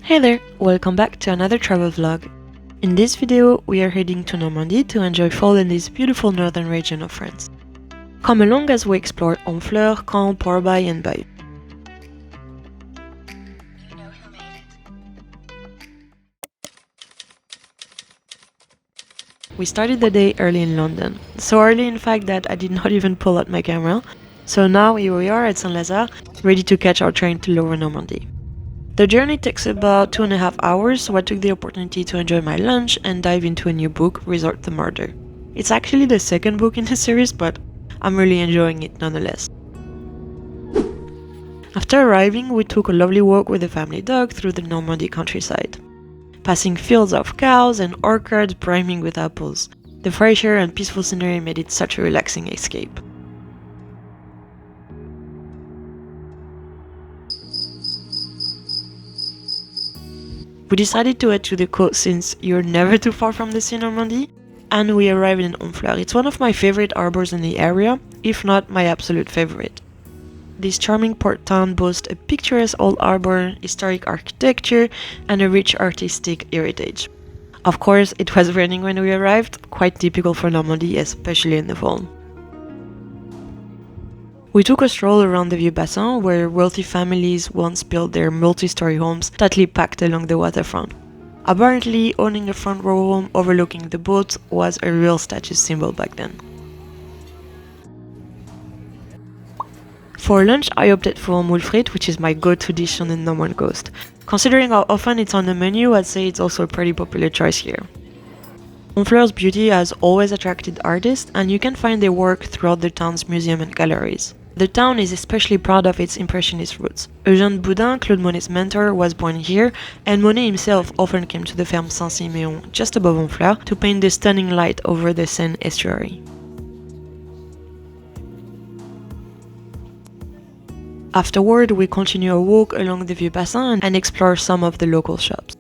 Hey there, welcome back to another travel vlog. In this video, we are heading to Normandy to enjoy fall in this beautiful northern region of France. Come along as we explore Honfleur, Caen, Portbail and Bayeux. We started the day early in London, so early in fact that I did not even pull out my camera, so now here we are at Saint-Lazare, ready to catch our train to Lower Normandy. The journey takes about 2.5 hours, so I took the opportunity to enjoy my lunch and dive into a new book, Resort the Murder. It's actually the second book in the series, but I'm really enjoying it nonetheless. After arriving, we took a lovely walk with the family dog through the Normandy countryside. Passing fields of cows and orchards brimming with apples, the fresh air and peaceful scenery made it such a relaxing escape. We decided to head to the coast since you're never too far from the sea in Normandy, and we arrived in Honfleur. It's one of my favorite harbors in the area, if not my absolute favorite. This charming port town boasts a picturesque old harbor, historic architecture, and a rich artistic heritage. Of course, it was raining when we arrived, quite typical for Normandy, especially in the fall. We took a stroll around the Vieux Bassin, where wealthy families once built their multi-story homes tightly packed along the waterfront. Apparently, owning a front row home overlooking the boat was a real status symbol back then. For lunch, I opted for moule frites, which is my go-to dish on the Norman coast. Considering how often it's on the menu, I'd say it's also a pretty popular choice here. Honfleur's beauty has always attracted artists, and you can find their work throughout the town's museum and galleries. The town is especially proud of its Impressionist roots. Eugène Boudin, Claude Monet's mentor, was born here, and Monet himself often came to the Ferme Saint-Siméon, just above Honfleur, to paint the stunning light over the Seine estuary. Afterward, we continue a walk along the Vieux Bassin and explore some of the local shops.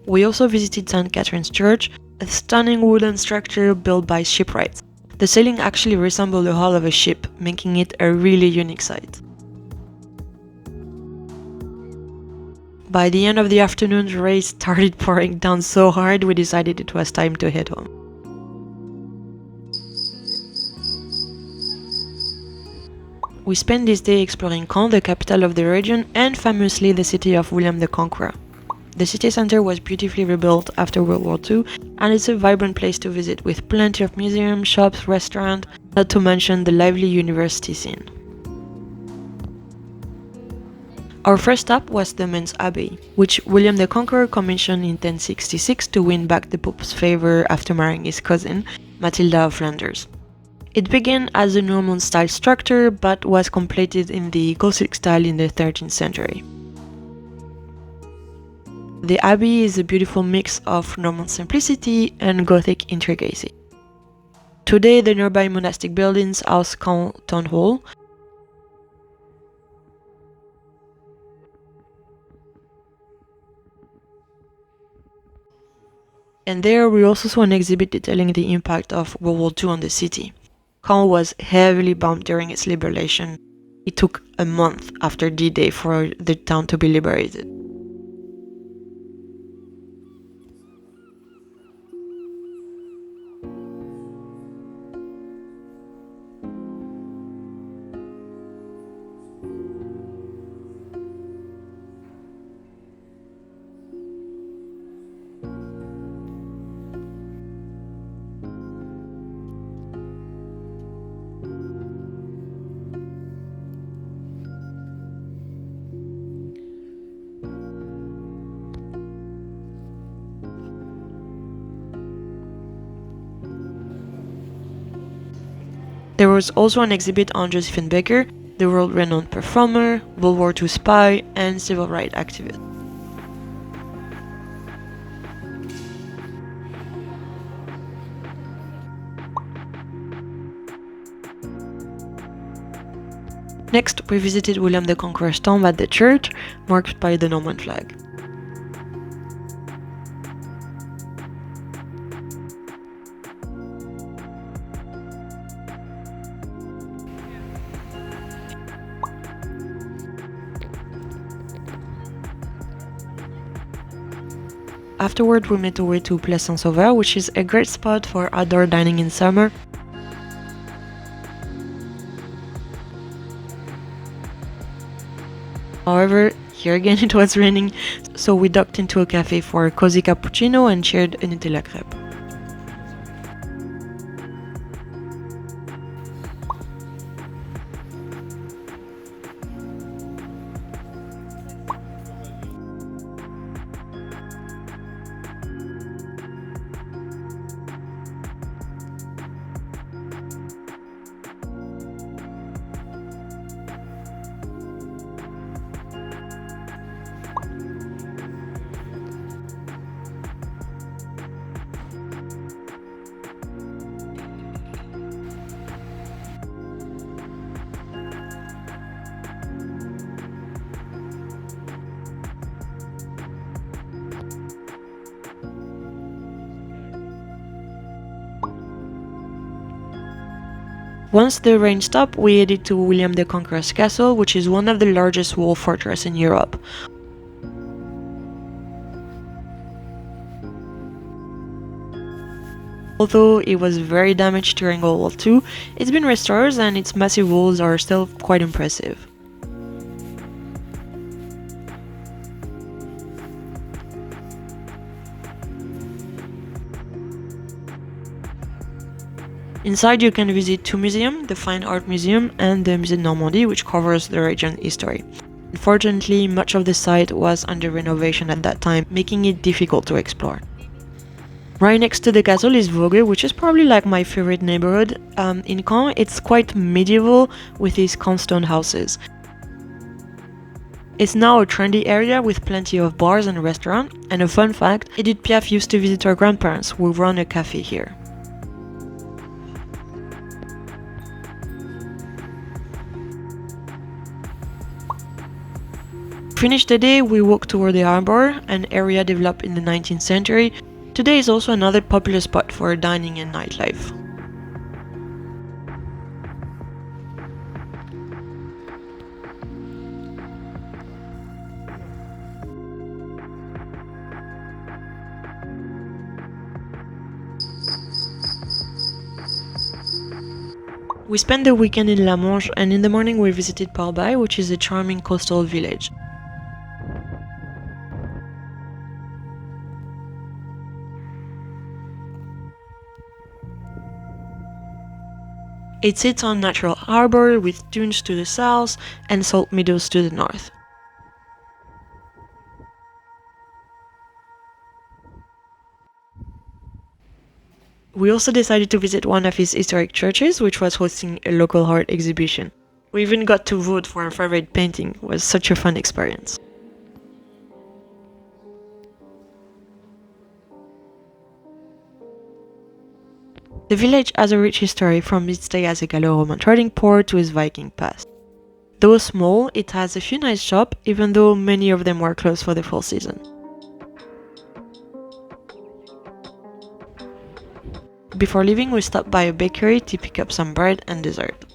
We also visited St. Catherine's Church, a stunning wooden structure built by shipwrights. The ceiling actually resembled the hull of a ship, making it a really unique sight. By the end of the afternoon, the rain started pouring down so hard we decided it was time to head home. We spent this day exploring Caen, the capital of the region, and famously the city of William the Conqueror. The city center was beautifully rebuilt after World War II, and it's a vibrant place to visit with plenty of museums, shops, restaurants, not to mention the lively university scene. Our first stop was the Mens Abbey, which William the Conqueror commissioned in 1066 to win back the Pope's favor after marrying his cousin, Matilda of Flanders. It began as a Norman-style structure, but was completed in the Gothic style in the 13th century. The abbey is a beautiful mix of Norman simplicity and Gothic intricacy. Today, the nearby monastic buildings house Caen Town Hall, and there we also saw an exhibit detailing the impact of World War II on the city. Caen was heavily bombed during its liberation. It took a month after D-Day for the town to be liberated. There was also an exhibit on Josephine Baker, the world-renowned performer, World War II spy, and civil rights activist. Next, we visited William the Conqueror's tomb at the church, marked by the Norman flag. Afterward, we made our way to Place Saint-Sauveur, which is a great spot for outdoor dining in summer. However, here again it was raining, so we ducked into a cafe for a cozy cappuccino and shared a Nutella crepe. Once the rain stopped, we headed to William the Conqueror's castle, which is one of the largest wall fortresses in Europe. Although it was very damaged during World War II, it's been restored and its massive walls are still quite impressive. Inside you can visit two museums, the Fine Art Museum and the Musée de Normandie, which covers the region's history. Unfortunately, much of the site was under renovation at that time, making it difficult to explore. Right next to the castle is Vosges, which is probably like my favorite neighborhood. In Caen, it's quite medieval with these Caen stone houses. It's now a trendy area with plenty of bars and restaurants, and a fun fact, Edith Piaf used to visit her grandparents, who run a cafe here. Finished the day, we walked toward the harbor, an area developed in the 19th century. Today is also another popular spot for dining and nightlife. We spent the weekend in La Manche, and in the morning we visited Portbail, which is a charming coastal village. It sits on natural harbor with dunes to the south and salt meadows to the north. We also decided to visit one of his historic churches, which was hosting a local art exhibition. We even got to vote for our favorite painting. It was such a fun experience. The village has a rich history from its day as a Gallo-Roman trading port to its Viking past. Though small, it has a few nice shops, even though many of them were closed for the full season. Before leaving, we stopped by a bakery to pick up some bread and dessert.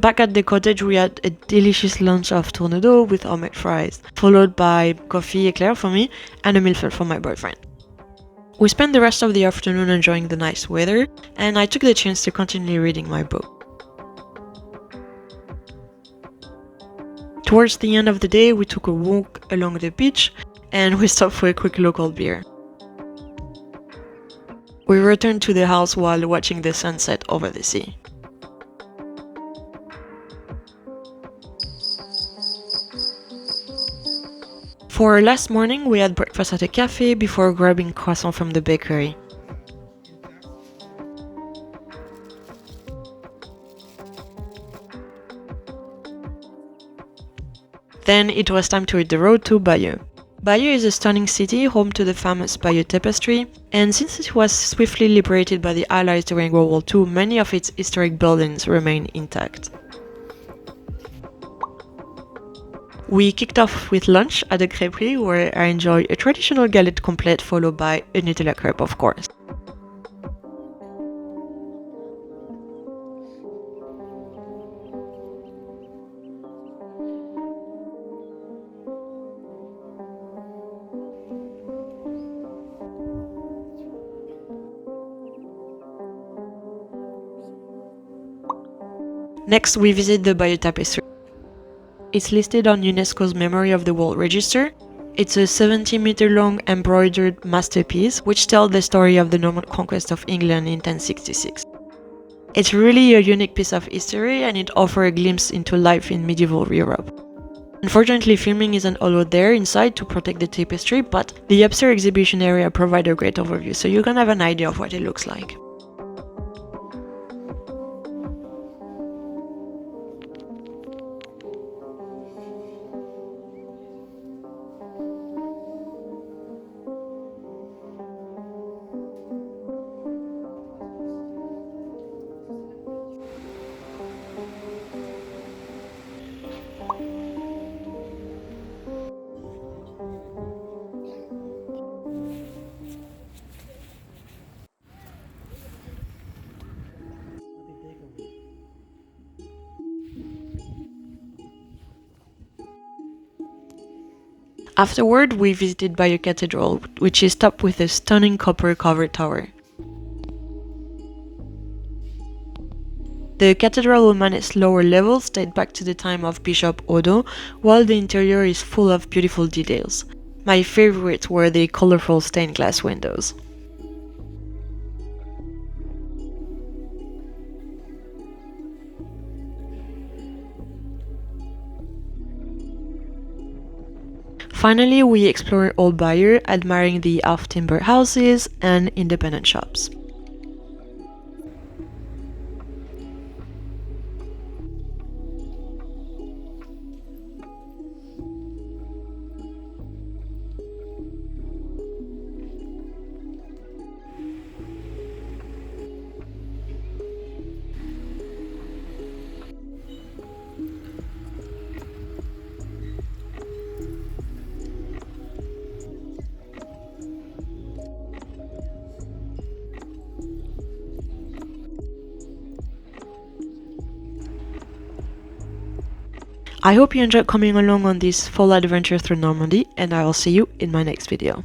Back at the cottage, we had a delicious lunch of tournedos with homemade fries, followed by coffee eclair for me and a millefeuille for my boyfriend. We spent the rest of the afternoon enjoying the nice weather, and I took the chance to continue reading my book. Towards the end of the day, we took a walk along the beach, and we stopped for a quick local beer. We returned to the house while watching the sunset over the sea. For our last morning, we had breakfast at a cafe before grabbing croissant from the bakery. Then it was time to hit the road to Bayeux. Bayeux is a stunning city, home to the famous Bayeux Tapestry, and since it was swiftly liberated by the Allies during World War II, many of its historic buildings remain intact. We kicked off with lunch at the crêperie, where I enjoyed a traditional galette complète followed by a Nutella crepe, of course. Next, we visit the Bayeux Tapestry. It's listed on UNESCO's Memory of the World Register. It's a 70-meter long embroidered masterpiece which tells the story of the Norman conquest of England in 1066. It's really a unique piece of history and it offers a glimpse into life in medieval Europe. Unfortunately, filming isn't allowed there inside to protect the tapestry, but the upstairs exhibition area provides a great overview, so you can have an idea of what it looks like. Afterward, we visited Bayeux Cathedral, which is topped with a stunning copper-covered tower. The cathedral on its lower levels date back to the time of Bishop Odo, while the interior is full of beautiful details. My favorites were the colorful stained glass windows. Finally, we explored Old Bayeux, admiring the half-timber houses and independent shops. I hope you enjoyed coming along on this fall adventure through Normandy, and I'll see you in my next video.